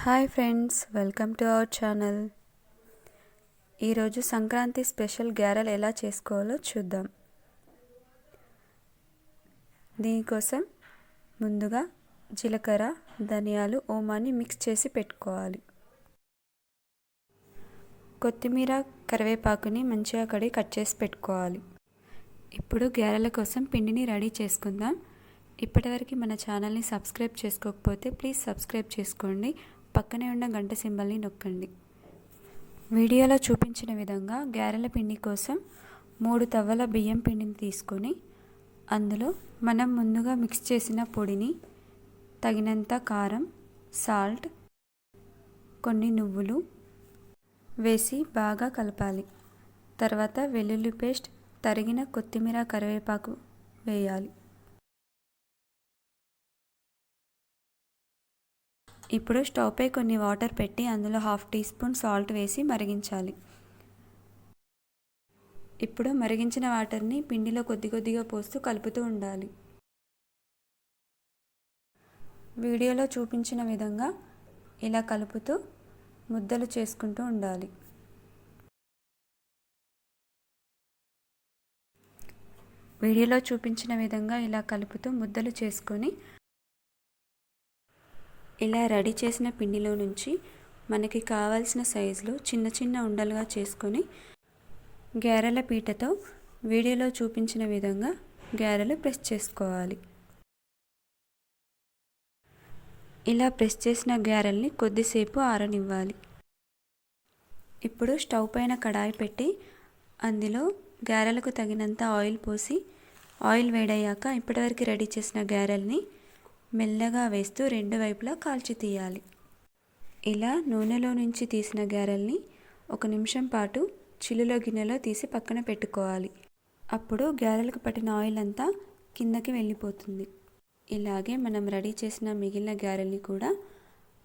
Hi friends, welcome to our channel. ఈరోజు Sankranti special గారెలు ఎలా చేసుకోవాలో చూద్దాం. దీనికోసం ముందుగా జీలకర్ర, ధనియాలు, ఓమాని మిక్స్ చేసి పెట్టుకోవాలి. కొత్తిమీర, కరివేపాకుని మంచిగా కడిగి కట్ చేసి పెట్టుకోవాలి. ఇప్పుడు గారెల కోసం పిండిని రెడీ చేసుకుందాం. ఇప్పటివరకు మన ఛానల్ని సబ్స్క్రైబ్ చేసుకోకపోతే ప్లీజ్ సబ్స్క్రైబ్ చేసుకోండి. పక్కనే ఉన్న గంట సింబల్ని నొక్కండి. వీడియోలో చూపించిన విధంగా గారెల పిండి కోసం 3 తవ్వల బియ్యం పిండిని తీసుకొని అందులో మనం ముందుగా మిక్స్ చేసిన పొడిని, తగినంత కారం, సాల్ట్, కొన్ని నువ్వులు వేసి బాగా కలపాలి. తర్వాత వెల్లుల్లి పేస్ట్, తరిగిన కొత్తిమీర, కరివేపాకు వేయాలి. ఇప్పుడు స్టవ్ పై కొన్ని వాటర్ పెట్టి అందులో 1/2 టీ స్పూన్ సాల్ట్ వేసి మరిగించాలి. ఇప్పుడు మరిగించిన వాటర్ని పిండిలో కొద్దిగా పోస్తూ కలుపుతూ ఉండాలి. వీడియోలో చూపించిన విధంగా ఇలా కలుపుతూ ముద్దలు చేసుకుంటూ ఉండాలి. వీడియోలో చూపించిన విధంగా ఇలా కలుపుతూ ముద్దలు చేసుకొని ఇలా రెడీ చేసిన పిండిలో నుంచి మనకి కావాల్సిన సైజులో చిన్న చిన్న ఉండలుగా చేసుకొని గారెల పీటతో వీడియోలో చూపించిన విధంగా గారెలు ప్రెస్ చేసుకోవాలి. ఇలా ప్రెస్ చేసిన గారెల్ని కొద్దిసేపు ఆరనివ్వాలి. ఇప్పుడు స్టవ్ పైన కడాయి పెట్టి అందులో గారెలకు తగినంత ఆయిల్ పోసి ఆయిల్ వేడయ్యాక ఇప్పటివరకు రెడీ చేసిన గారెల్ని మెల్లగా వేస్తూ 2 వైపులా కాల్చి తీయాలి. ఇలా నూనెలో నుంచి తీసిన గారెల్ని 1 నిమిషం పాటు చిల్లులో గిన్నెలో తీసి పక్కన పెట్టుకోవాలి. అప్పుడు గారెలకు పట్టిన ఆయిల్ అంతా కిందకి వెళ్ళిపోతుంది. ఇలాగే మనం రెడీ చేసిన మిగిలిన గారెల్ని కూడా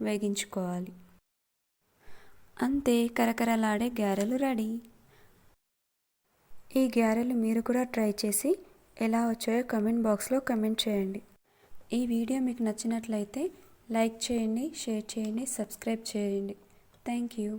వేగించుకోవాలి. అంతే, కరకరలాడే గారెలు రెడీ. ఈ గారెలు మీరు కూడా ట్రై చేసి ఎలా వచ్చాయో కమెంట్ బాక్స్లో కమెంట్ చేయండి. ఈ వీడియో మీకు నచ్చినట్లయితే లైక్ చేయండి, షేర్ చేయండి, సబ్స్క్రైబ్ చేయండి. Thank you.